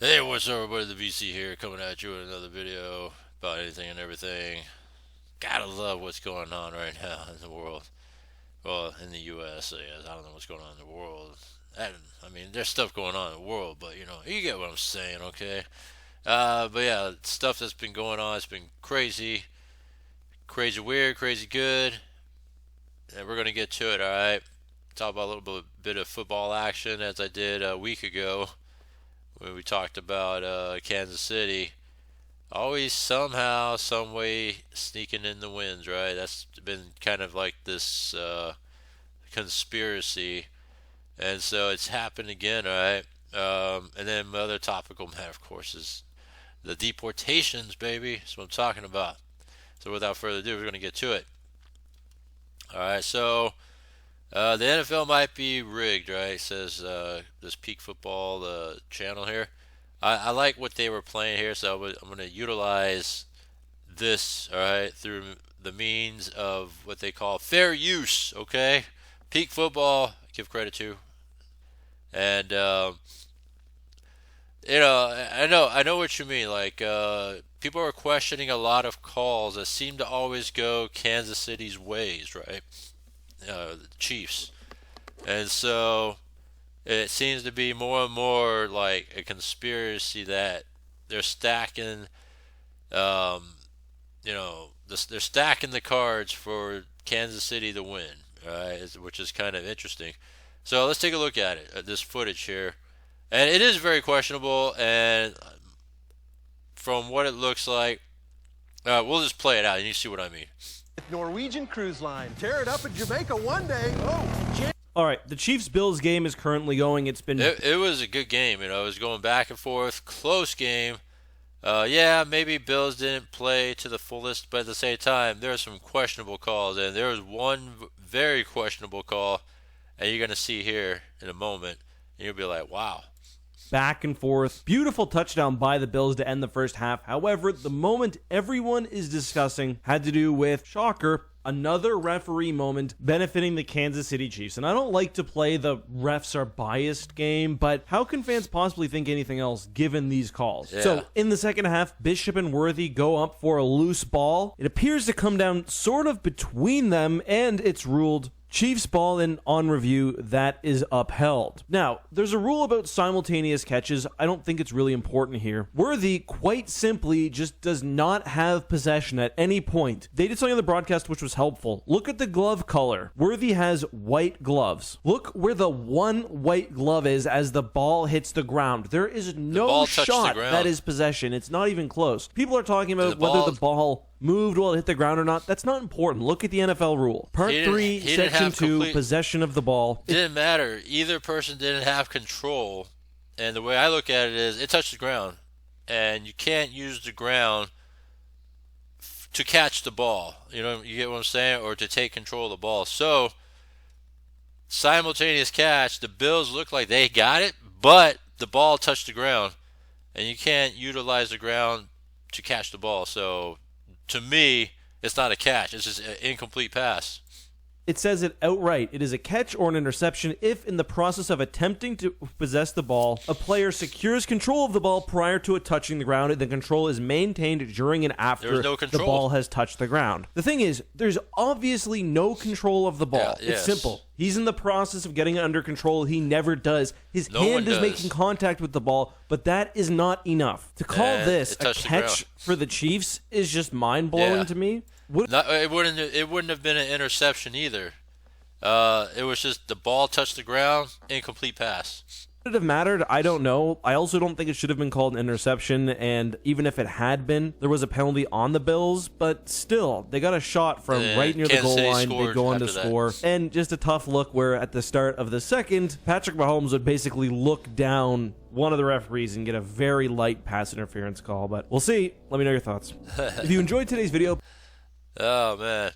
Hey, what's up, everybody? The VC here, coming at you with another video about anything and everything. Gotta love what's going on right now in the world. Well, in the U.S., I guess. I don't know what's going on in the world. I mean, there's stuff going on in the world, but you get what I'm saying, okay? But yeah, stuff that's been going on, it's been crazy, crazy weird, crazy good, and we're gonna get to it, all right? Talk about a bit of football action as I did a week ago when we talked about Kansas City. Always somehow, some way sneaking in the wins, right? That's been kind of like this conspiracy, and so it's happened again, right? And then my other topical matter, of course, is the deportations, baby. That's what I'm talking about. So without further ado, we're going to get to it. All right, so the NFL might be rigged, right? Says this Peak Football channel here. I like what they were playing here, so I'm going to utilize this, all right, through the means of what they call fair use, okay? Peak football, give credit to. And, I know what you mean. Like, people are questioning a lot of calls that seem to always go Kansas City's ways, right? The Chiefs. And so it seems to be more and more like a conspiracy that they're stacking um, they're stacking the cards for Kansas City to win, right? Which is kind of interesting. So let's take a look at it, at this footage here, and it is very questionable. And from what it looks like, we'll just play it out, and you see what I mean. Norwegian Cruise Line. Tear it up in Jamaica one day. Oh, All right, the Chiefs-Bills game is currently going. It's been It was a good game. It was going back and forth, close game. Yeah, maybe Bills didn't play to the fullest, but at the same time, there were some questionable calls, and there was one very questionable call, and you're gonna see here in a moment, and you'll be like, "Wow." back and forth. Beautiful touchdown by the Bills to end the first half. However, the moment everyone is discussing had to do with, shocker, another referee moment benefiting the Kansas City Chiefs. And I don't like to play the refs are biased game, but how can fans possibly think anything else given these calls? Yeah. So in the second half, Bishop and Worthy go up for a loose ball. It appears to come down sort of between them, and it's ruled Chiefs ball, and on review, that is upheld. Now, there's a rule about simultaneous catches. I don't think it's really important here. Worthy, quite simply, just does not have possession at any point. They did something on the broadcast which was helpful. Look at the glove color. Worthy has white gloves. Look where the one white glove is as the ball hits the ground. There is no ball touched the shot ground. that is possession. It's not even close. People are talking about The ball- whether the ball moved while it hit the ground or not. That's not important. Look at the NFL rule. Part He didn't- 3, he didn't Section have 2, complete- possession of the ball. Didn't matter. Either person didn't have control, and the way I look at it is, it touched the ground, and you can't use the ground to catch the ball. You get what I'm saying, or to take control of the ball. So simultaneous catch, the Bills look like they got it, but the ball touched the ground, and you can't utilize the ground to catch the ball. So to me, it's not a catch. It's just an incomplete pass. It says it outright. It is a catch or an interception if, in the process of attempting to possess the ball, a player secures control of the ball prior to it touching the ground, and the control is maintained during and after There's no the control. ball has touched the ground. The thing is, there's obviously no control of the ball. Yeah, It's yes. simple. He's in the process of getting it under control. He never does. His No one hand is does. making contact with the ball, but that is not enough. To call And this it a touched the catch ground. for the Chiefs is just mind-blowing Yeah. to me. What It wouldn't have been an interception either. It was just the ball touched the ground, incomplete pass. would it have mattered? I don't know. I also don't think it should have been called an interception, and even if it had been, there was a penalty on the Bills, but still, they got a shot from And right near the Kansas goal City line. They scored go on to after that. score. And just a tough look where at the start of the second, Patrick Mahomes would basically look down one of the referees and get a very light pass interference call, but we'll see. Let me know your thoughts. If you enjoyed today's video, Oh man,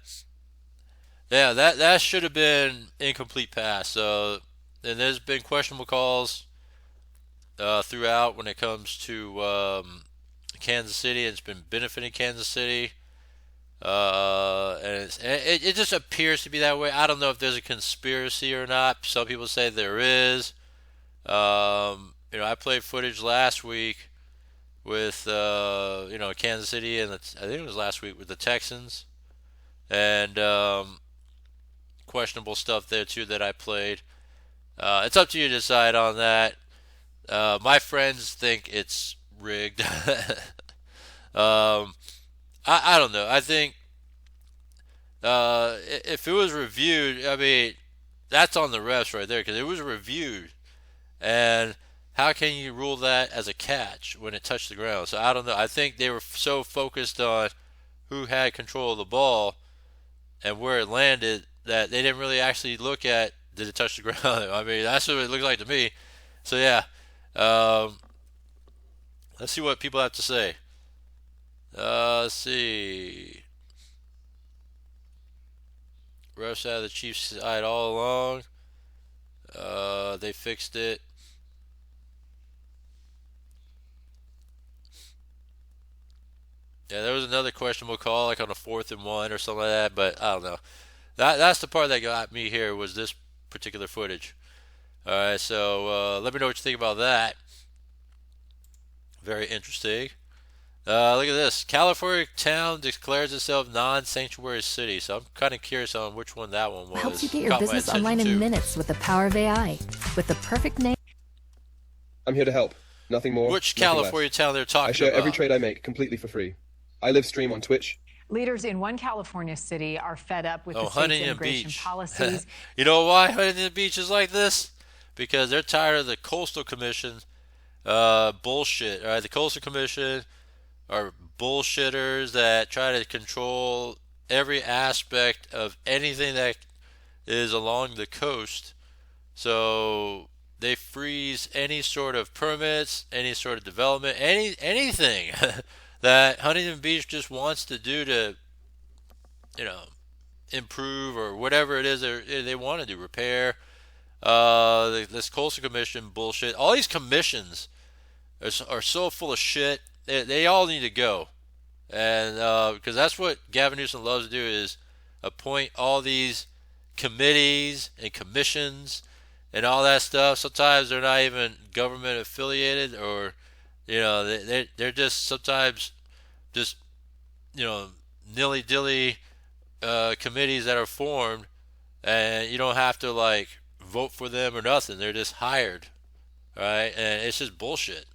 yeah, that should have been incomplete pass. So, and there's been questionable calls throughout when it comes to Kansas City. It's been benefiting Kansas City, and it just appears to be that way. I don't know if there's a conspiracy or not. Some people say there is. I played footage last week with Kansas City, and I think it was last week with the Texans, and questionable stuff there too that I played. It's up to you to decide on that. My friends think it's rigged. I don't know. I think if it was reviewed, I mean, that's on the refs right there because it was reviewed. And how can you rule that as a catch when it touched the ground? So I don't know. I think they were so focused on who had control of the ball and where it landed that they didn't really actually look at did it touch the ground. I mean, that's what it looks like to me. So yeah, let's see what people have to say. Let's see. Refs had the Chiefs side all along. They fixed it. Yeah, there was another questionable call, like on a 4th and 1 or something like that, but I don't know. That's the part that got me here was this particular footage. All right, so let me know what you think about that. Very interesting. Look at this. California town declares itself non-sanctuary city. So I'm kind of curious on which one that one was. Helps you get your business online in minutes with the power of AI. With the perfect name. I'm here to help. Nothing more. Which California town they're talking about? I share every trade I make completely for free. I live stream on Twitch. Leaders in one California city are fed up with the state's immigration policies. You know why Huntington Beach is like this? Because they're tired of the Coastal Commission bullshit. All right, the Coastal Commission are bullshitters that try to control every aspect of anything that is along the coast. So they freeze any sort of permits, any sort of development, anything that Huntington Beach just wants to do to, improve or whatever it is they want to do, repair. This Coastal Commission bullshit. All these commissions are so full of shit. They all need to go, and because that's what Gavin Newsom loves to do is appoint all these committees and commissions and all that stuff. Sometimes they're not even government affiliated, or they're just sometimes just nilly-dilly committees that are formed, and you don't have to like vote for them or nothing. They're just hired, right? And it's just bullshit.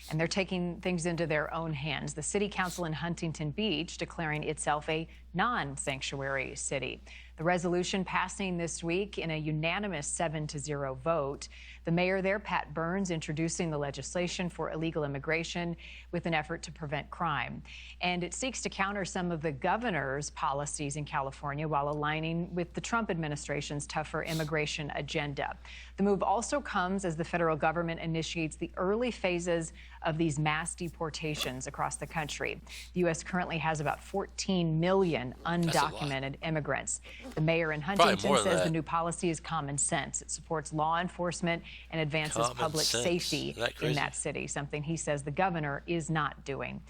And they're taking things into their own hands. The city council in Huntington Beach declaring itself a non-sanctuary city. The resolution passing this week in a unanimous 7-0 vote. The mayor there, Pat Burns, introducing the legislation for illegal immigration with an effort to prevent crime. And it seeks to counter some of the governor's policies in California while aligning with the Trump administration's tougher immigration agenda. The move also comes as the federal government initiates the early phases of these mass deportations across the country. The U.S. currently has about 14 million undocumented immigrants. The mayor in Huntington says the new policy is common sense. It supports law enforcement and advances public safety in that city, something he says the governor is not doing.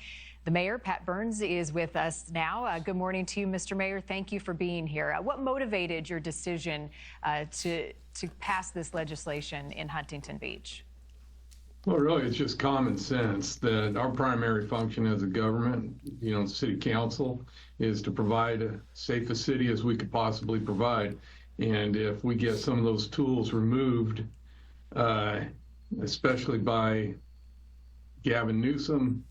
The mayor, Pat Burns, is with us now. Good morning to you, Mr. Mayor. Thank you for being here. What motivated your decision to pass this legislation in Huntington Beach? Well, really, it's just common sense that our primary function as a government, the city council, is to provide as safe a city as we could possibly provide. And if we get some of those tools removed, especially by Gavin Newsom,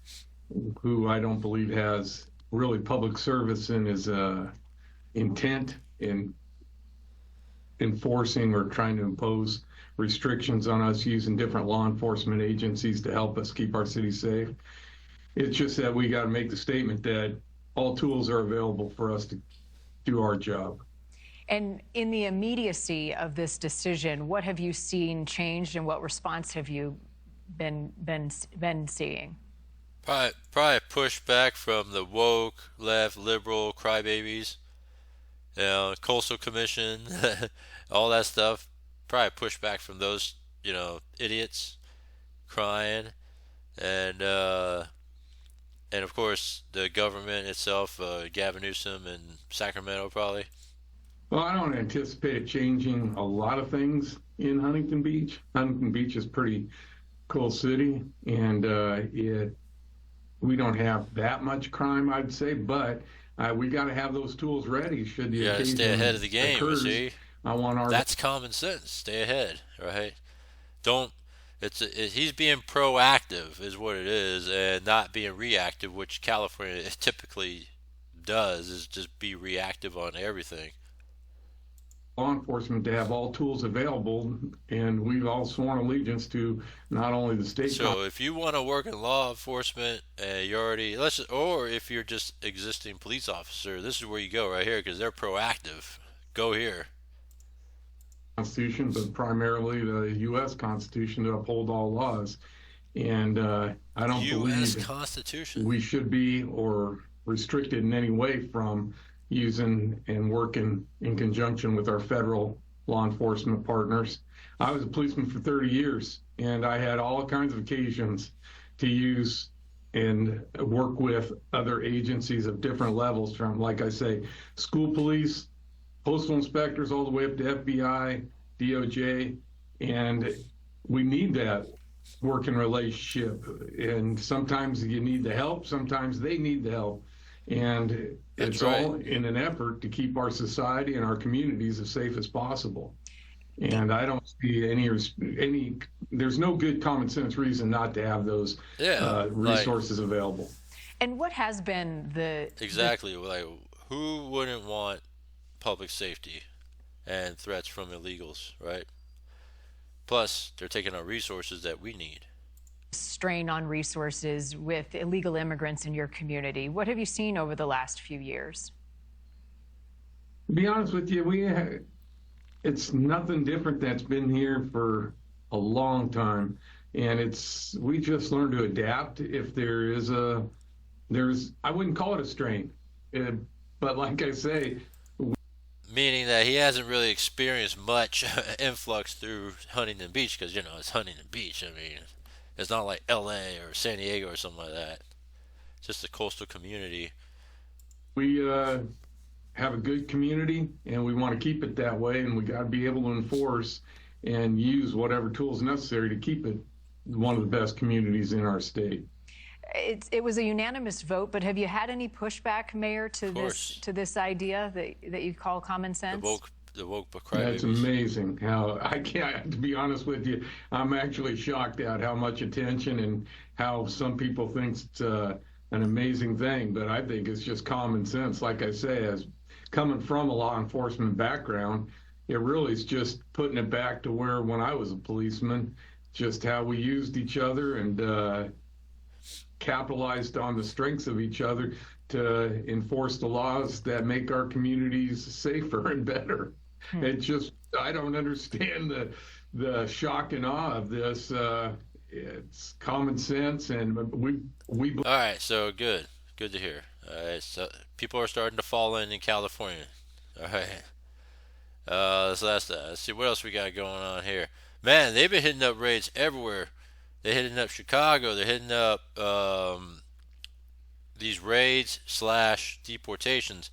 who I don't believe has really public service in his intent in enforcing or trying to impose restrictions on us using different law enforcement agencies to help us keep our city safe. It's just that we got to make the statement that all tools are available for us to do our job. And in the immediacy of this decision, what have you seen changed and what response have you been seeing? Probably pushback from the woke, left, liberal crybabies, Coastal Commission, all that stuff. Probably pushback from those, idiots crying, and of course the government itself, Gavin Newsom in Sacramento, probably. Well, I don't anticipate it changing a lot of things in Huntington Beach. Huntington Beach is pretty cool city, and we don't have that much crime, I'd say, but we got to have those tools ready should the occasion stay ahead of the game. occurs. See, that's common sense. Stay ahead, right? Don't. He's being proactive, is what it is, and not being reactive, which California typically does, is just be reactive on everything. Law enforcement to have all tools available, and we've all sworn allegiance to not only the state. So if you want to work in law enforcement, or if you're just existing police officer, this is where you go right here, because they're proactive. Go here. Constitution, but primarily the U.S. Constitution to uphold all laws, and I don't believe Constitution we should be or restricted in any way from using and working in conjunction with our federal law enforcement partners. I was a policeman for 30 years, and I had all kinds of occasions to use and work with other agencies of different levels, from, like I say, school police, postal inspectors, all the way up to FBI, DOJ, and we need that working relationship. And sometimes you need the help, sometimes they need the help. And it's all in an effort to keep our society and our communities as safe as possible. And I don't see any. There's no good common sense reason not to have those resources available. And what has been like, who wouldn't want public safety and threats from illegals, right? Plus, they're taking our resources that we need. Strain on resources with illegal immigrants in your community? What have you seen over the last few years? To be honest with you, it's nothing different that's been here for a long time, and we just learn to adapt. If I wouldn't call it a strain, but like I say, meaning that he hasn't really experienced much influx through Huntington Beach, because it's Huntington Beach. I mean, it's not like LA or San Diego or something like that. It's just a coastal community. We have a good community, and we want to keep it that way, and we got to be able to enforce and use whatever tools necessary to keep it one of the best communities in our state. It was a unanimous vote, but have you had any pushback, Mayor, to this idea that you call common sense? The woke crybabies. That's amazing how I can't, to be honest with you, I'm actually shocked at how much attention and how some people think it's an amazing thing, but I think it's just common sense. Like I say, as coming from a law enforcement background, it really is just putting it back to where when I was a policeman, just how we used each other and capitalized on the strengths of each other to enforce the laws that make our communities safer and better. It just, I don't understand the shock and awe of this. It's common sense, and we. All right, so good to hear. All right, so people are starting to fall in California. All right, so that's that. Let's see what else we got going on here. Man, they've been hitting up raids everywhere. They're hitting up Chicago. They're hitting up these raids / deportations.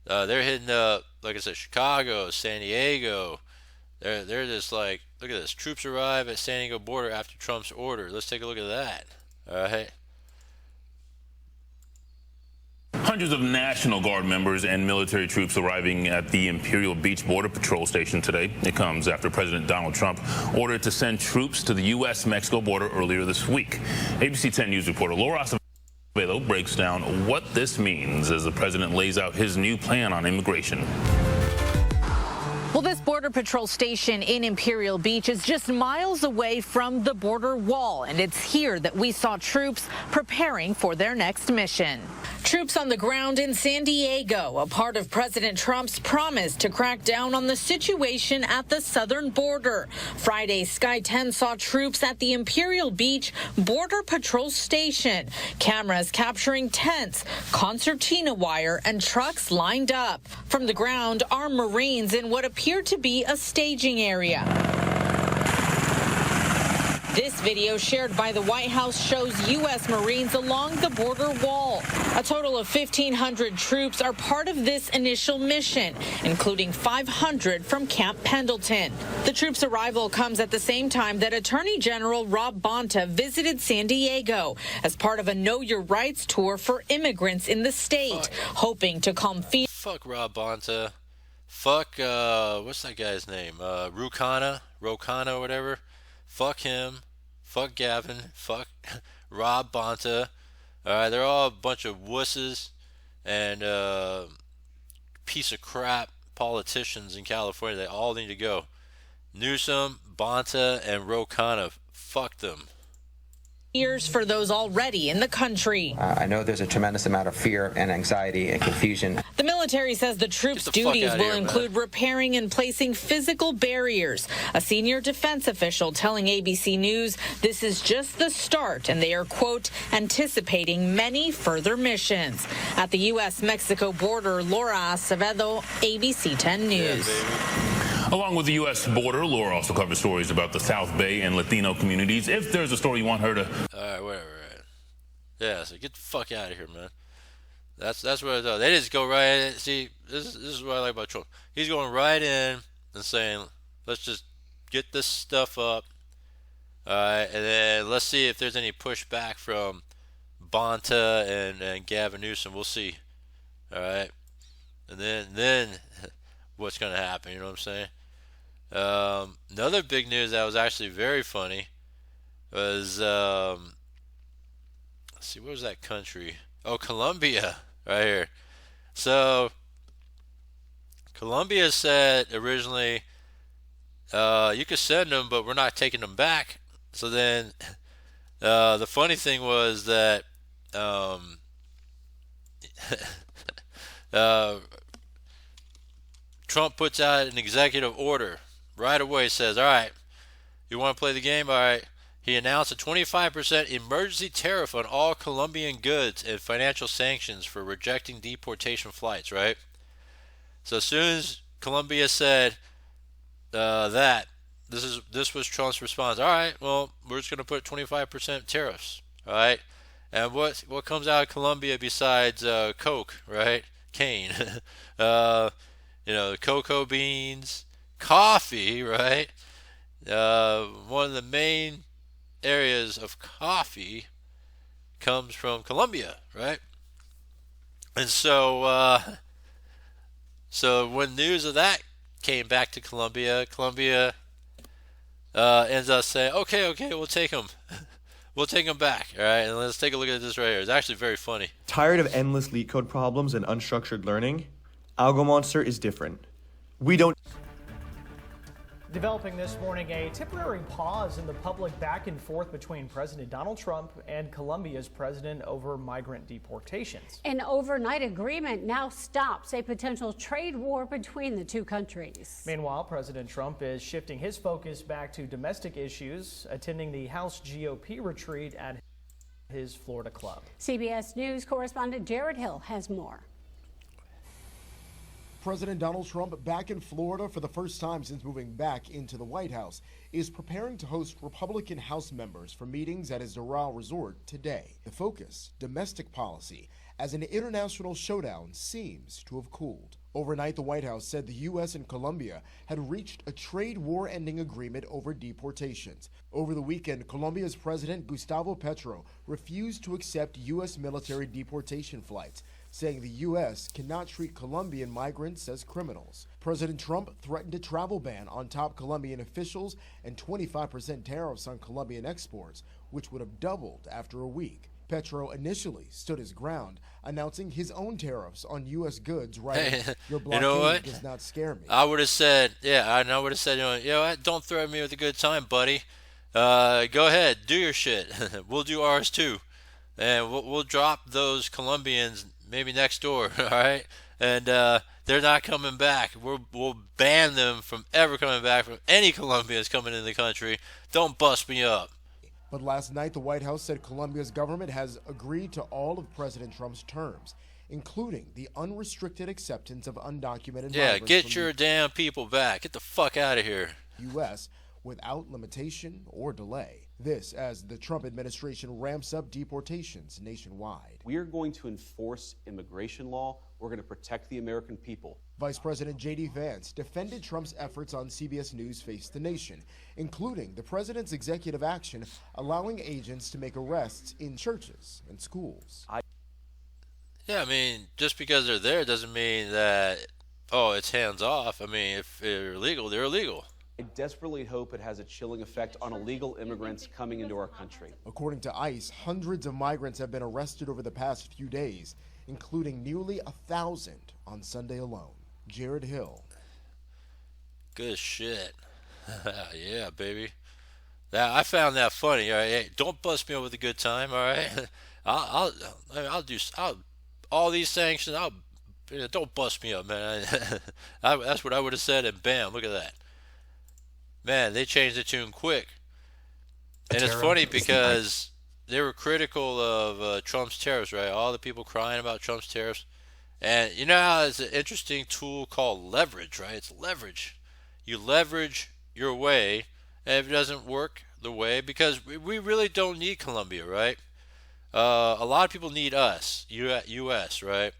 They're hitting up, like I said, Chicago, San Diego. They're just like, look at this. Troops arrive at San Diego border after Trump's order. Let's take a look at that. All right. Hundreds of National Guard members and military troops arriving at the Imperial Beach Border Patrol Station today. It comes after President Donald Trump ordered to send troops to the U.S.-Mexico border earlier this week. ABC 10 News reporter Laura Acevedo breaks down what this means as the president lays out his new plan on immigration. Well, this Border Patrol station in Imperial Beach is just miles away from the border wall, and it's here that we saw troops preparing for their next mission. Troops on the ground in San Diego, a part of President Trump's promise to crack down on the situation at the southern border. Friday, Sky 10 saw troops at the Imperial Beach Border Patrol station. Cameras capturing tents, concertina wire, and trucks lined up. From the ground, armed Marines in what appeared to be a staging area. This video shared by the White House shows U.S. Marines along the border wall. A total of 1,500 troops are part of this initial mission, including 500 from Camp Pendleton. The troops' arrival comes at the same time that Attorney General Rob Bonta visited San Diego as part of a Know Your Rights tour for immigrants in the state, hoping to calm fears. Fuck Rob Bonta. Fuck, what's that guy's name? Rokana, whatever. Fuck him. Fuck Gavin. Fuck Rob Bonta. Alright, they're all a bunch of wusses and piece of crap politicians in California. They all need to go. Newsom, Bonta, and Rokana. Fuck them. Years for those already in the country. I know there's a tremendous amount of fear and anxiety and confusion. The military says the troops' duties will include repairing and placing physical barriers. A senior defense official telling ABC News this is just the start and they are, quote, anticipating many further missions. At the U.S.-Mexico border, Laura Acevedo, ABC 10 News. Along with the U.S. border, Laura also covers stories about the South Bay and Latino communities. If there's a story you want her to... Alright, whatever. Right. Yeah, so get the fuck out of here, man. That's what it does. They just go right in. See, this is what I like about Trump. He's going right in and saying, let's just get this stuff up. Alright, and then let's see if there's any pushback from Bonta and Gavin Newsom. We'll see. Alright? And then what's going to happen, you know what I'm saying? Another big news that was actually very funny was, let's see, what was that country? Oh, Colombia, right here. So, Colombia said originally, you could send them, but we're not taking them back. So then, the funny thing was that, Trump puts out an executive order right away, says, all right, you want to play the game? All right. He announced a 25% emergency tariff on all Colombian goods and financial sanctions for rejecting deportation flights, right? So as soon as Colombia said that, this was Trump's response. All right, well, we're just going to put 25% tariffs, all right? And what comes out of Colombia besides Coke, right? Cane. Cocoa beans, coffee, right? One of the main areas of coffee comes from Colombia, right? And so when news of that came back to Colombia ends up saying, okay, we'll take them. We'll take them back, all right? And let's take a look at this right here. It's actually very funny. Tired of endless leak code problems and unstructured learning? AlgoMonster is different. We don't... Developing this morning, a temporary pause in the public back and forth between President Donald Trump and Colombia's president over migrant deportations. An overnight agreement now stops a potential trade war between the two countries. Meanwhile, President Trump is shifting his focus back to domestic issues, attending the House GOP retreat at his Florida club. CBS News correspondent Jared Hill has more. President Donald Trump, back in Florida for the first time since moving back into the White House, is preparing to host Republican House members for meetings at his Doral resort today. The focus, domestic policy, as an international showdown seems to have cooled. Overnight, the White House said the U.S. and Colombia had reached a trade war-ending agreement over deportations. Over the weekend, Colombia's President Gustavo Petro refused to accept U.S. military deportation flights, saying the U.S. cannot treat Colombian migrants as criminals. President Trump threatened a travel ban on top Colombian officials and 25% tariffs on Colombian exports, which would have doubled after a week. Petro initially stood his ground, announcing his own tariffs on U.S. goods, writing, "Your blockade does not scare me." I would have said, don't threaten me with a good time, buddy. Go ahead, do your shit. We'll do ours too. And we'll drop those Colombians maybe next door, all right? And they're not coming back. We'll ban them from ever coming back from any Colombians coming in the country. Don't bust me up. But last night, the White House said Colombia's government has agreed to all of President Trump's terms, including the unrestricted acceptance of undocumented migrants. Yeah, get your damn people back. Get the fuck out of here. U.S. without limitation or delay. This as the Trump administration ramps up deportations nationwide. We are going to enforce immigration law. We're going to protect the American people. Vice President J.D. Vance defended Trump's efforts on CBS News Face the Nation, including the president's executive action allowing agents to make arrests in churches and schools. Yeah, I mean, just because they're there doesn't mean that, oh, it's hands off. I mean, if they're illegal, they're illegal. I desperately hope it has a chilling effect on illegal immigrants coming into our country. According to ICE, hundreds of migrants have been arrested over the past few days, including nearly 1,000 on Sunday alone. Jared Hill. Good shit. Yeah, baby. I found that funny. All right, hey, don't bust me up with a good time. All right, I'll do all these sanctions. Don't bust me up, man. That's what I would have said, and bam, look at that. Man, they changed the tune quick. And it's funny because they were critical of Trump's tariffs, right? All the people crying about Trump's tariffs. And you know how it's an interesting tool called leverage, right? It's leverage. You leverage your way, and if it doesn't work the way, because we really don't need Colombia, right? A lot of people need us, U.S., right?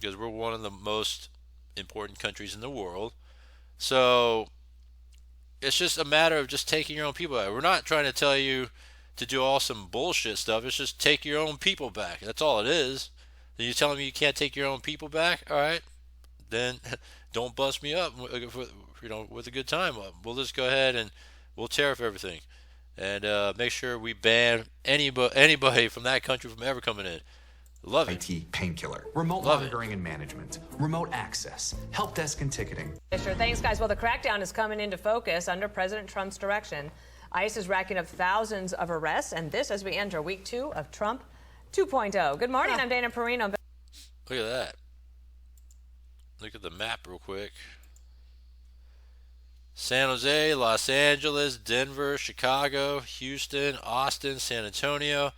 Because we're one of the most important countries in the world. So it's just a matter of just taking your own people back. We're not trying to tell you to do all some bullshit stuff. It's just take your own people back. That's all it is. Then you're telling me you can't take your own people back? All right. Then don't bust me up with a good time. We'll just go ahead and we'll tariff everything. And make sure we ban anybody from that country from ever coming in. Love it. IT painkiller, remote monitoring and management, remote access, help desk and ticketing. Sure. Thanks, guys. Well, the crackdown is coming into focus under President Trump's direction. ICE is racking up thousands of arrests, and this as we enter week 2 of Trump 2.0. Good morning. I'm Dana Perino. Look at that. Look at the map real quick. San Jose, Los Angeles, Denver, Chicago, Houston, Austin, San Antonio,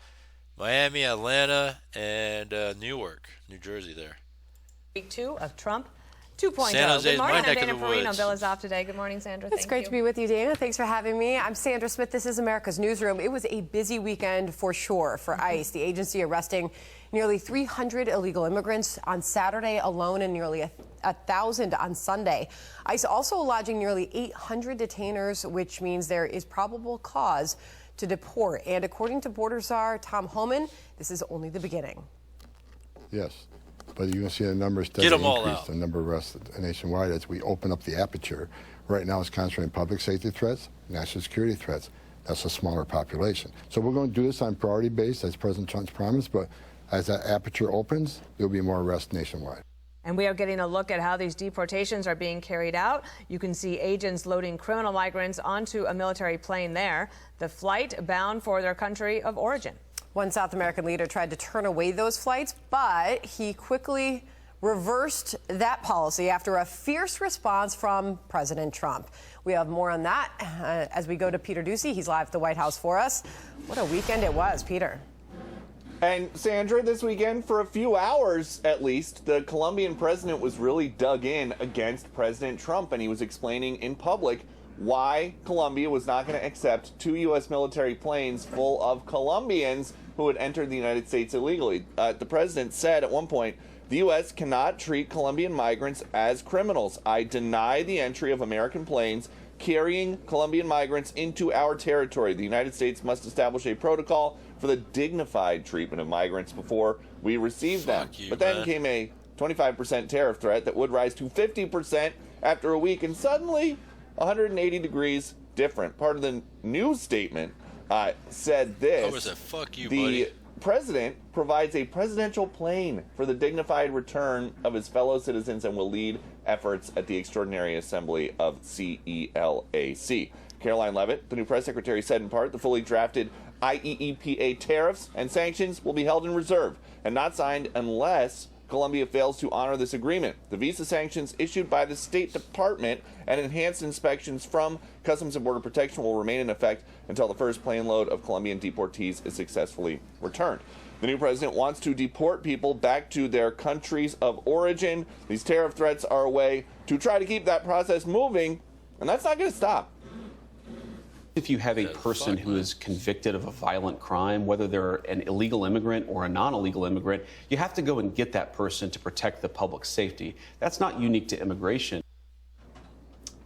Miami, Atlanta, and Newark, New Jersey there. Week 2 of Trump 2.0. San Jose is Good morning. my neck I'm Dana of the Perino. woods. Bill is off today. Good morning, Sandra. It's great to be with you, Dana. Thanks for having me. I'm Sandra Smith. This is America's Newsroom. It was a busy weekend for sure for ICE, the agency arresting nearly 300 illegal immigrants on Saturday alone and nearly 1,000 on Sunday. ICE also lodging nearly 800 detainers, which means there is probable cause to deport. And according to Border Czar Tom Homan, this is only the beginning. Yes, but you're going to see the numbers steadily increase, the number of arrests nationwide as we open up the aperture. Right now it's concentrating public safety threats, national security threats. That's a smaller population. So we're going to do this on priority base, as President Trump's promised, but as that aperture opens, there'll be more arrests nationwide. And we are getting a look at how these deportations are being carried out. You can see agents loading criminal migrants onto a military plane there, the flight bound for their country of origin. One South American leader tried to turn away those flights, but he quickly reversed that policy after a fierce response from President Trump. We have more on that as we go to Peter Doocy. He's live at the White House for us. What a weekend it was, Peter. And Sandra, this weekend, for a few hours at least, the Colombian president was really dug in against President Trump, and he was explaining in public why Colombia was not going to accept 2 U.S. military planes full of Colombians who had entered the United States illegally. The president said at one point, the U.S. cannot treat Colombian migrants as criminals. I deny the entry of American planes carrying Colombian migrants into our territory. The United States must establish a protocol for the dignified treatment of migrants before we receive them. But then came a 25% tariff threat that would rise to 50% after a week, and suddenly 180 degrees different. Part of the news statement said this. Oh, was it? Fuck you, the buddy. president provides a presidential plane for the dignified return of his fellow citizens and will lead efforts at the Extraordinary Assembly of CELAC. Caroline Leavitt, the new press secretary, said in part the fully drafted IEEPA tariffs and sanctions will be held in reserve and not signed unless Colombia fails to honor this agreement. The visa sanctions issued by the State Department and enhanced inspections from Customs and Border Protection will remain in effect until the first plane load of Colombian deportees is successfully returned. The new president wants to deport people back to their countries of origin. These tariff threats are a way to try to keep that process moving, and that's not going to stop. If you have a person who is convicted of a violent crime, whether they're an illegal immigrant or a non-illegal immigrant, you have to go and get that person to protect the public safety. That's not unique to immigration.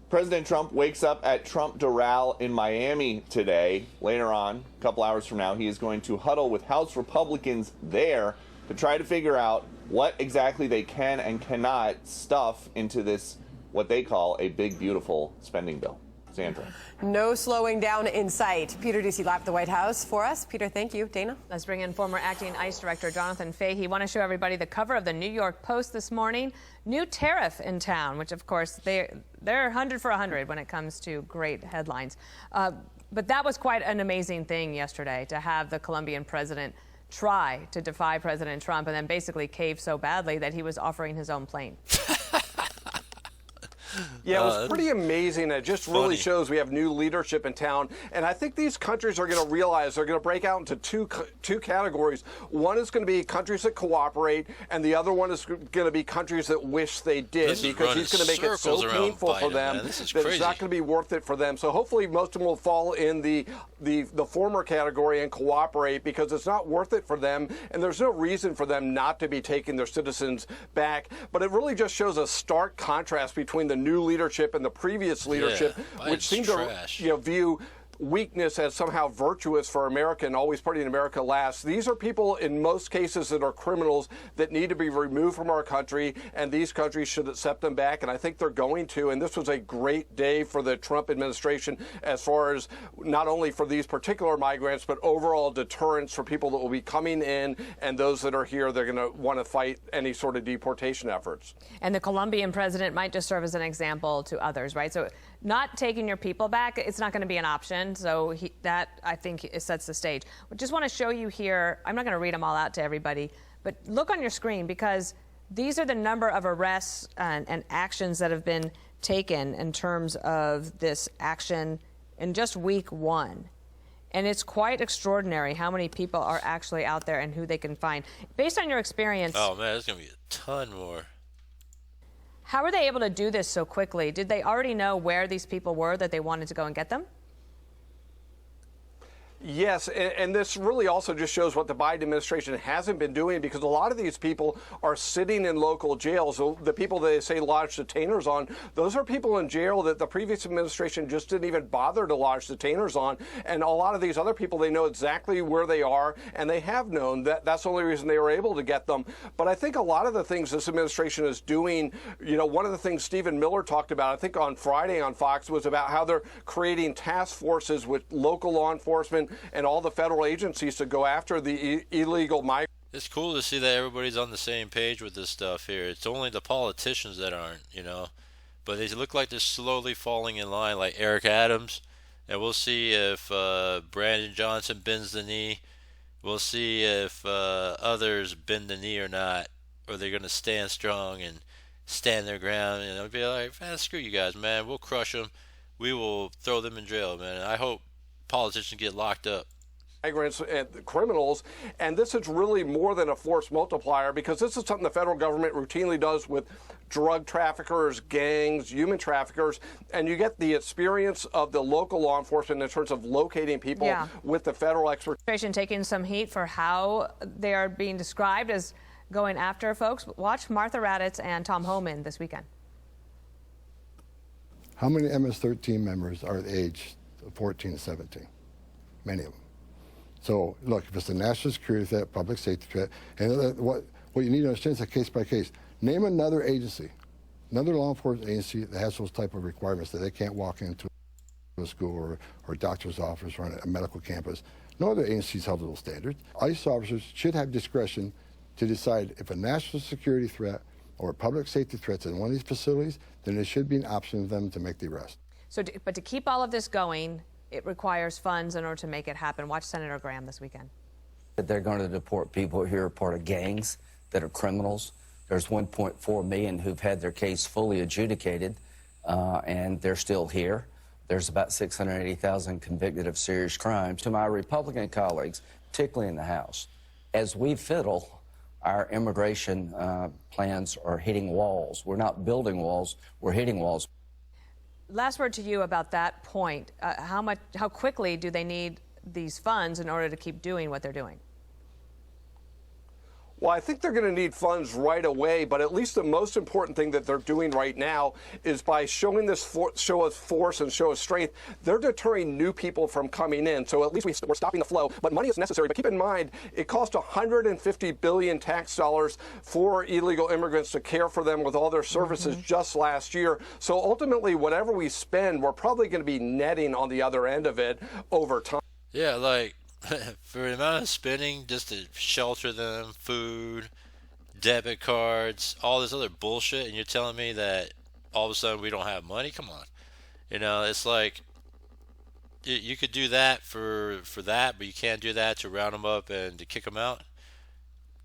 President Trump wakes up at Trump Doral in Miami today. Later on, a couple hours from now, he is going to huddle with House Republicans there to try to figure out what exactly they can and cannot stuff into this, what they call a big, beautiful spending bill. Sandra. No slowing down in sight. Peter Doocy live at the White House for us. Peter, thank you. Dana? Let's bring in former acting ICE Director Jonathan Fahey. Want to show everybody the cover of the New York Post this morning. New tariff in town, which, of course, they're 100 for 100 when it comes to great headlines. But that was quite an amazing thing yesterday, to have the Colombian president try to defy President Trump and then basically cave so badly that he was offering his own plane. Yeah, it was pretty amazing. It just really shows we have new leadership in town. And I think these countries are going to realize they're going to break out into two categories. One is going to be countries that cooperate, and the other one is going to be countries that wish they did, because he's going to make it so painful for them that it's not going to be worth it for them. So hopefully most of them will fall in the former category and cooperate, because it's not worth it for them, and there's no reason for them not to be taking their citizens back. But it really just shows a stark contrast between the new leadership and the previous leadership, which seemed to view weakness as somehow virtuous for America and always putting America last. These are people in most cases that are criminals that need to be removed from our country, and these countries should accept them back, and I think they're going to. And this was a great day for the Trump administration as far as not only for these particular migrants, but overall deterrence for people that will be coming in, and those that are here, they're going to want to fight any sort of deportation efforts. And the Colombian president might just serve as an example to others, right? So not taking your people back, it's not going to be an option. So that, I think, sets the stage. I just want to show you here, I'm not going to read them all out to everybody, but look on your screen, because these are the number of arrests and actions that have been taken in terms of this action in just week one. And it's quite extraordinary how many people are actually out there and who they can find. Based on your experience... Oh, man, there's going to be a ton more. How were they able to do this so quickly? Did they already know where these people were that they wanted to go and get them? Yes, and this really also just shows what the Biden administration hasn't been doing, because a lot of these people are sitting in local jails. So the people they say lodge detainers on, those are people in jail that the previous administration just didn't even bother to lodge detainers on. And a lot of these other people, they know exactly where they are, and they have known that. That's the only reason they were able to get them. But I think a lot of the things this administration is doing, one of the things Stephen Miller talked about, I think on Friday on Fox, was about how they're creating task forces with local law enforcement and all the federal agencies to go after the illegal migrants. It's cool to see that everybody's on the same page with this stuff here. It's only the politicians that aren't, But they look like they're slowly falling in line, like Eric Adams. And we'll see if Brandon Johnson bends the knee. We'll see if others bend the knee or not. Or they're going to stand strong and stand their ground. And they'll be like, man, screw you guys, man. We'll crush them. We will throw them in jail, man. And I hope politicians get locked up. Migrants and criminals, and this is really more than a force multiplier, because this is something the federal government routinely does with drug traffickers, gangs, human traffickers, and you get the experience of the local law enforcement in terms of locating people with the federal expertise. Taking some heat for how they are being described as going after folks. Watch Martha Raddatz and Tom Homan this weekend. How many MS-13 members are the age of 14 to 17? Many of them. So, look, if it's a national security threat, public safety threat, and what you need to understand is a case by case. Name another agency, another law enforcement agency that has those type of requirements that they can't walk into a school or doctor's office or on a medical campus. No other agency's held to those standards. ICE officers should have discretion to decide if a national security threat or a public safety threat's in one of these facilities, then there should be an option for them to make the arrest. So, but to keep all of this going, it requires funds in order to make it happen. Watch Senator Graham this weekend. They're going to deport people who are part of gangs that are criminals. There's 1.4 million who've had their case fully adjudicated, and they're still here. There's about 680,000 convicted of serious crimes. To my Republican colleagues, particularly in the House, as we fiddle, our immigration plans are hitting walls. We're not building walls, we're hitting walls. last word to you about that point. How quickly do they need these funds in order to keep doing what they're doing? Well, I think they're going to need funds right away, but at least the most important thing that they're doing right now is by showing this show of force and show of strength, they're deterring new people from coming in. So at least we're stopping the flow, but money is necessary. But keep in mind, it cost $150 billion tax dollars for illegal immigrants to care for them with all their services just last year. So ultimately, whatever we spend, we're probably going to be netting on the other end of it over time. Yeah, like, for the amount of spending just to shelter them, food, debit cards, all this other bullshit, and you're telling me that all of a sudden we don't have money? Come on. You know, it's like you could do that for that, but you can't do that to round them up and to kick them out.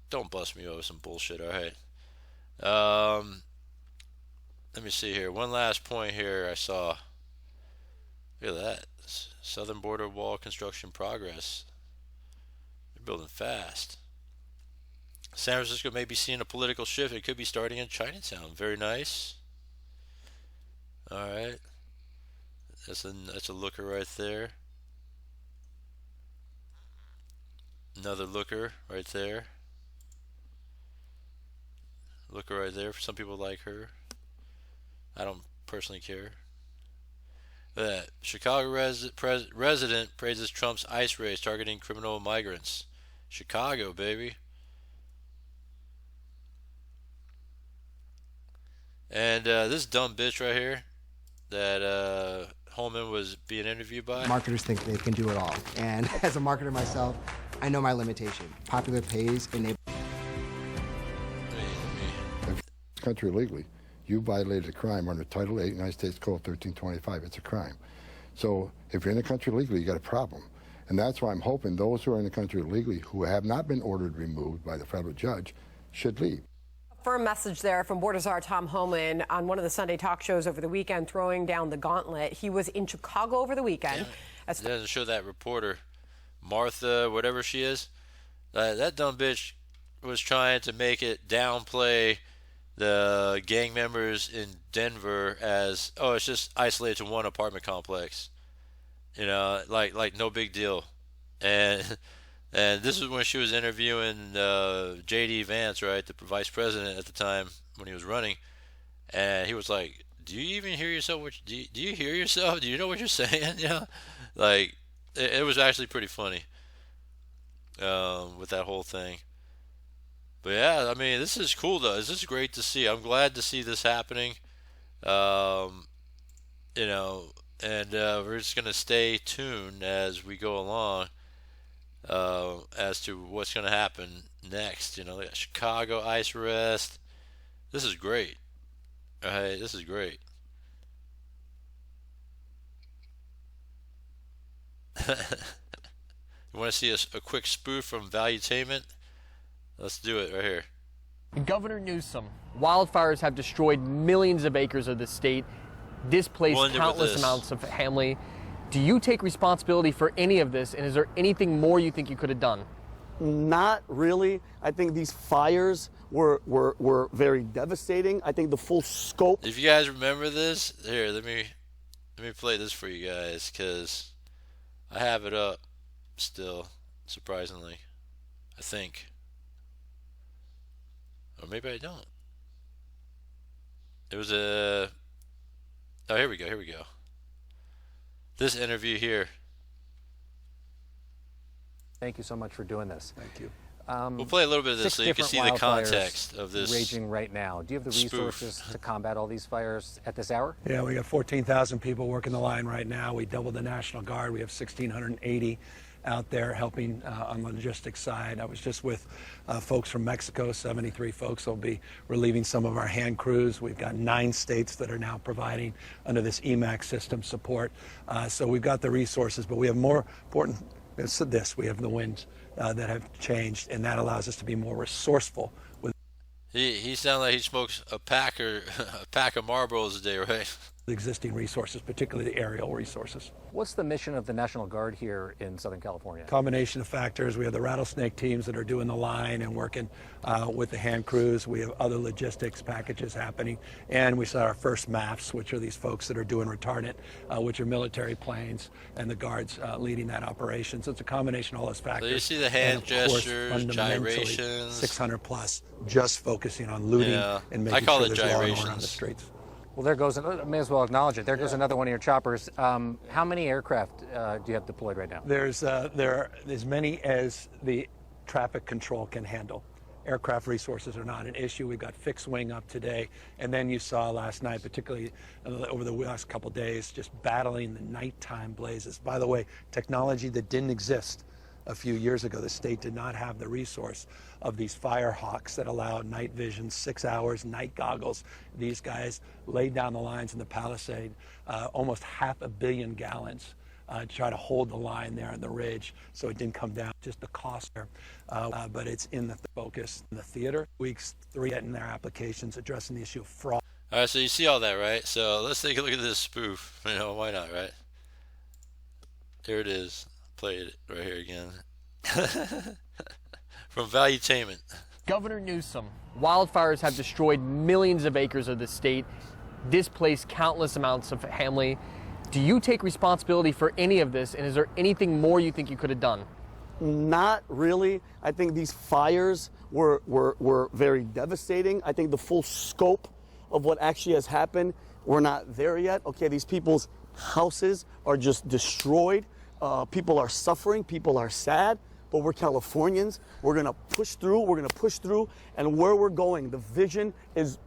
Don't bust me over some bullshit, all right? Let me see here. One last point here I saw. Look at that. Southern border wall construction progress. They're building fast. San Francisco may be seeing a political shift. It could be starting in Chinatown. Very nice. All right. That's a looker right there. Another looker right there. Looker right there. Some people like her. I don't personally care. That Chicago resident praises Trump's ICE raids targeting criminal migrants. Chicago, baby. And this dumb bitch right here that Holman was being interviewed by. Marketers think they can do it all. And as a marketer myself, I know my limitation. Popular pays enable. Country illegally. You violated a crime under Title 8, United States Code 1325. It's a crime. So if you're in the country illegally, you got a problem. And that's why I'm hoping those who are in the country illegally who have not been ordered removed by the federal judge should leave. A firm message there from Border Czar Tom Homan on one of the Sunday talk shows over the weekend, throwing down the gauntlet. He was in Chicago over the weekend. It doesn't show that reporter, Martha, whatever she is. That dumb bitch was trying to make it downplay the gang members in Denver as, oh, it's just isolated to one apartment complex, you know, like no big deal. And this is when she was interviewing J.D. Vance, right, the vice president at the time when he was running, and he was like, do you even hear yourself? Do you hear yourself? Do you know what you're saying? You know, like it was actually pretty funny with that whole thing. But yeah, I mean, this is cool though. This is great to see. I'm glad to see this happening. You know, and we're just gonna stay tuned as we go along as to what's gonna happen next. You know, like Chicago ICE arrest. This is great. Hey, this is great. You want to see a quick spoof from Valuetainment? Let's do it right here. Governor Newsom, wildfires have destroyed millions of acres of the state, displaced countless amounts of family. Do you take responsibility for any of this, and is there anything more you think you could have done? Not really. I think these fires were very devastating. I think the full scope. If you guys remember this, here, let me play this for you guys, because I have it up still, surprisingly, I think. Or maybe I don't. It was a... Oh, here we go. This interview here. Thank you so much for doing this. Thank you. We'll play a little bit of this so you can see the context of this raging right now. Do you have the resources to combat all these fires at this hour? Yeah, we got 14,000 people working the line right now. We doubled the National Guard. We have 1,680 out there helping on the logistics side. I was just with folks from Mexico, 73 folks. They'll be relieving some of our hand crews. We've got 9 states that are now providing under this EMAC system support. So we've got the resources, but we have more important, we have the winds that have changed, and that allows us to be more resourceful. With He sounds like he smokes a pack of Marlboros a day, right? existing resources, particularly the aerial resources. What's the mission of the National Guard here in Southern California? Combination of factors. We have the rattlesnake teams that are doing the line and working with the hand crews. We have other logistics packages happening. And we saw our first MAFs, which are these folks that are doing retardant, which are military planes, and the Guards leading that operation. So it's a combination of all those factors. So you see the hand gestures, gyrations. 600 plus, just focusing on looting and making sure there's law and order on the streets. Well, there goes, may as well acknowledge it, there goes another one of your choppers. How many aircraft do you have deployed right now? There are as many as the traffic control can handle. Aircraft resources are not an issue. We've got fixed wing up today. And then you saw last night, particularly over the last couple of days, just battling the nighttime blazes. By the way, technology that didn't exist a few years ago. The state did not have the resource of these Firehawks that allow night vision, 6 hours, night goggles. These guys laid down the lines in the Palisade, almost 500 million gallons to try to hold the line there on the ridge so it didn't come down. Just the cost there. But it's in the focus in the theater. Weeks 3 getting their applications addressing the issue of fraud. All right, so you see all that, right? So let's take a look at this spoof. You know, why not, right? Here it is. Play it right here again. From Valuetainment. Governor Newsom, wildfires have destroyed millions of acres of the state, displaced countless amounts of family. Do you take responsibility for any of this, and is there anything more you think you could have done? Not really. I think these fires were very devastating. I think the full scope of what actually has happened, we're not there yet. Okay, these people's houses are just destroyed. People are suffering, people are sad, but we're Californians. We're gonna push through, and where we're going, the vision is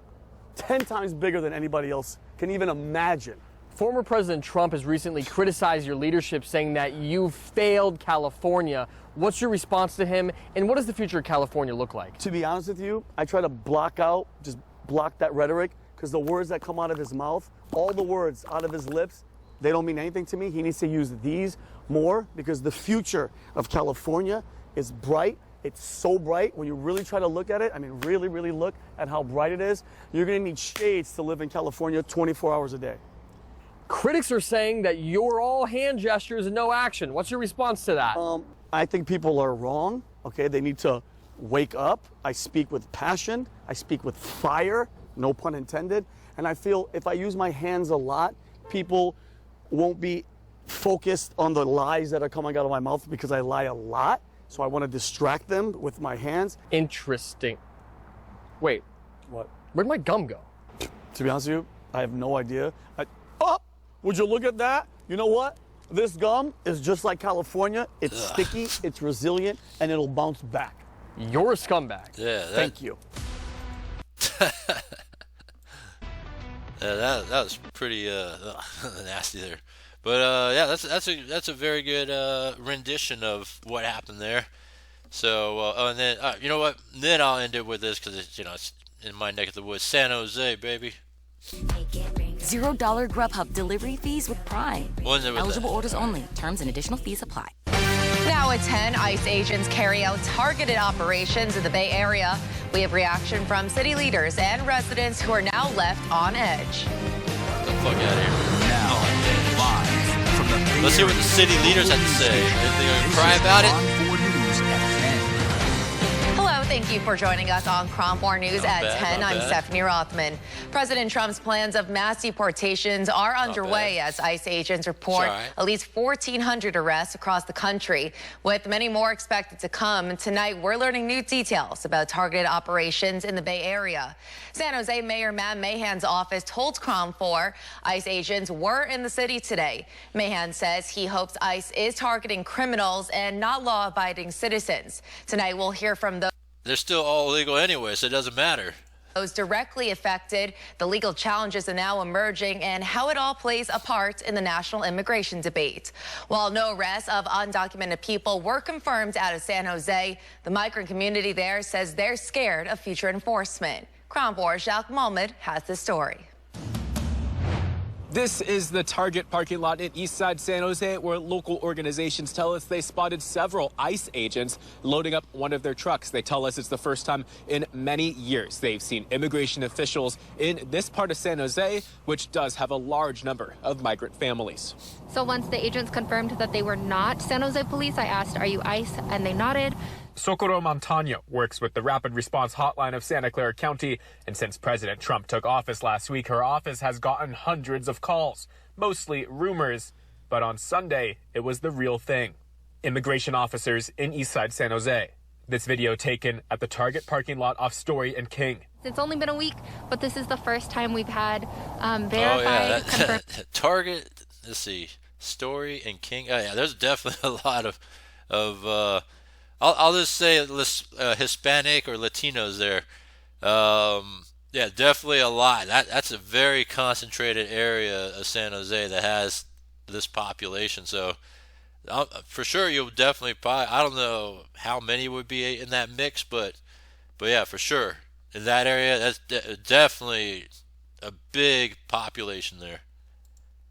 10 times bigger than anybody else can even imagine. Former President Trump has recently criticized your leadership, saying that you failed California. What's your response to him, and what does the future of California look like? To be honest with you, I try to block that rhetoric, because the words that come out of his mouth, all the words out of his lips, they don't mean anything to me. He needs to use these more, because the future of California is bright. It's so bright. When you really try to look at it, I mean, really, really look at how bright it is, you're going to need shades to live in California 24 hours a day. Critics are saying that you're all hand gestures and no action. What's your response to that? I think people are wrong. Okay, they need to wake up. I speak with passion. I speak with fire, no pun intended. And I feel if I use my hands a lot, people won't be focused on the lies that are coming out of my mouth, because I lie a lot. So I want to distract them with my hands. Interesting. Wait. What? Where'd my gum go? To be honest with you, I have no idea. Would you look at that? You know what? This gum is just like California. It's sticky, it's resilient, and it'll bounce back. You're a scumbag. Yeah. Thank you. That was pretty nasty there, but yeah, that's a very good rendition of what happened there. So and then you know what? Then I'll end it with this, because it's in my neck of the woods, San Jose, baby. $0 Grubhub delivery fees with Prime. Eligible orders only. Terms and additional fees apply. Now at 10, ICE agents carry out targeted operations in the Bay Area. We have reaction from city leaders and residents who are now left on edge. Get the fuck out of here. Now, live from the Bay Let's hear what the city leaders have to say. Are they going to cry about it? Thank you for joining us on KRON 4 News at 10. I'm Stephanie Rothman. President Trump's plans of mass deportations are underway as ICE agents report at least 1,400 arrests across the country, with many more expected to come. Tonight, we're learning new details about targeted operations in the Bay Area. San Jose Mayor Matt Mahan's office told KRON 4 ICE agents were in the city today. Mahan says he hopes ICE is targeting criminals and not law-abiding citizens. Tonight, we'll hear from those. They're still all illegal anyway, so it doesn't matter. Those directly affected, the legal challenges are now emerging, and how it all plays a part in the national immigration debate. While no arrests of undocumented people were confirmed out of San Jose, the migrant community there says they're scared of future enforcement. KRON 4's Jacques Mohammed has the story. This is the Target parking lot in Eastside San Jose, where local organizations tell us they spotted several ICE agents loading up one of their trucks. They tell us it's the first time in many years they've seen immigration officials in this part of San Jose, which does have a large number of migrant families. So once the agents confirmed that they were not San Jose police, I asked, "Are you ICE?" and they nodded. Socorro Montano works with the Rapid Response Hotline of Santa Clara County, and since President Trump took office last week, her office has gotten hundreds of calls, mostly rumors, but on Sunday, it was the real thing. Immigration officers in Eastside San Jose. This video taken at the Target parking lot off Story and King. It's only been a week, but this is the first time we've had verified, confirmed. Target, let's see, Story and King. Oh yeah, there's definitely a lot of I'll just say Hispanic or Latinos there. Yeah, definitely a lot. That's a very concentrated area of San Jose that has this population. So for sure, you'll definitely probably, I don't know how many would be in that mix, but yeah, for sure. In that area, that's definitely a big population there.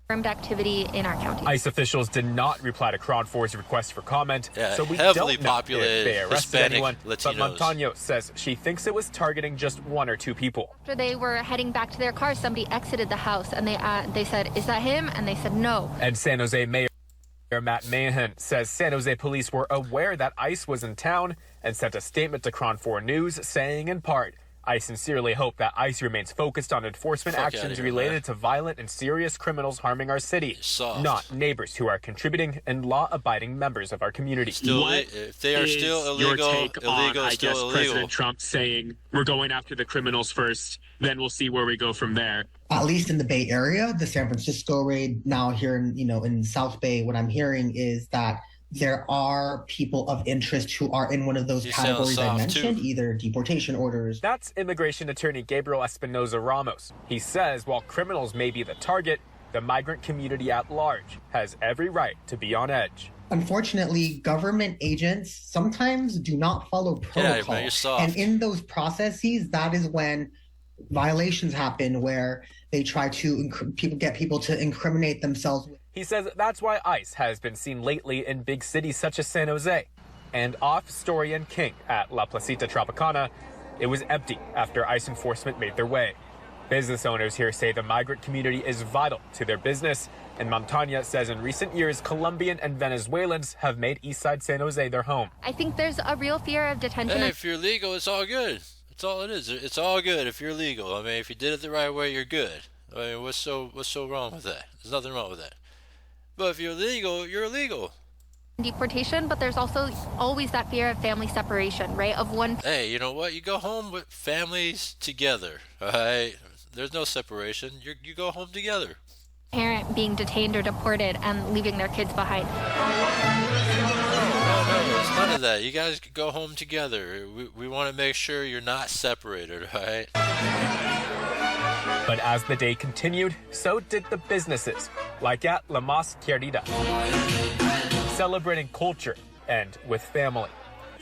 Activity in our county. ICE officials did not reply to KRON 4's request for comment, so we heavily don't know populated if they arrested Hispanic anyone. Latinos. But Montano says she thinks it was targeting just 1 or 2 people. After they were heading back to their car, somebody exited the house, and they said, "Is that him?" And they said no. And San Jose Mayor Matt Mahan says San Jose police were aware that ICE was in town and sent a statement to KRON 4 News saying, in part, "I sincerely hope that ICE remains focused on enforcement actions related to violent and serious criminals harming our city, not neighbors who are contributing and law-abiding members of our community." If they are still illegal, I guess illegal. President Trump saying we're going after the criminals first, then we'll see where we go from there. At least in the Bay Area, the San Francisco raid, now here in South Bay, what I'm hearing is that there are people of interest who are in one of those categories I mentioned, either deportation orders. That's immigration attorney Gabriel Espinoza Ramos. He says while criminals may be the target, the migrant community at large has every right to be on edge. Unfortunately, government agents sometimes do not follow protocol. And in those processes, that is when violations happen, where they try to get people to incriminate themselves. He says that's why ICE has been seen lately in big cities such as San Jose. And off Story and King at La Placita Tropicana, it was empty after ICE enforcement made their way. Business owners here say the migrant community is vital to their business, and Montano says in recent years, Colombian and Venezuelans have made Eastside San Jose their home. I think there's a real fear of detention. Hey, if you're legal, it's all good. That's all it is. It's all good if you're legal. I mean, if you did it the right way, you're good. I mean, what's so wrong with that? There's nothing wrong with that. But if you're illegal, you're illegal. Deportation, but there's also always that fear of family separation, right? Of one. Hey, you know what? You go home with families together, all right? There's no separation. You go home together. Parent being detained or deported and leaving their kids behind. No, it's none of that. You guys go home together. We want to make sure you're not separated, all right? But as the day continued, so did the businesses, like at La Mas Querida, celebrating culture and with family.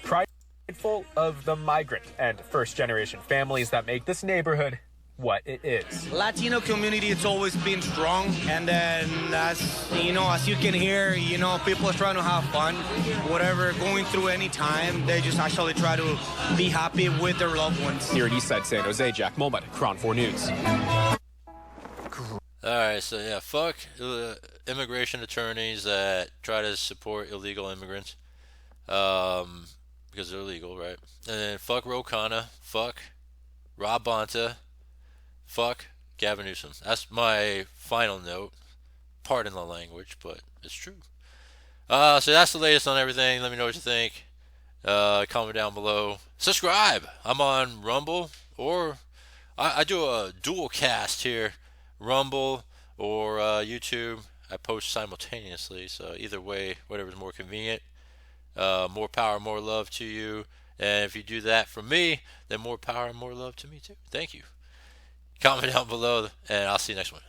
Prideful of the migrant and first-generation families that make this neighborhood what it is. Latino community, it's always been strong, and then as you can hear, people are trying to have fun, whatever, going through any time, they just actually try to be happy with their loved ones. Here at Eastside San Jose, Jack Mulmut, KRON 4 News. Alright, so yeah, fuck immigration attorneys that try to support illegal immigrants, because they're illegal, right? And then fuck Ro Khanna, fuck Rob Bonta, fuck Gavin Newsom. That's my final note. Pardon the language, but it's true. So that's the latest on everything. Let me know what you think. Comment down below. Subscribe. I'm on Rumble, or I do a dual cast here. Rumble or YouTube. I post simultaneously, so either way, whatever's more convenient. More power, more love to you. And if you do that for me, then more power and more love to me too. Thank you. Comment down below, and I'll see you next one.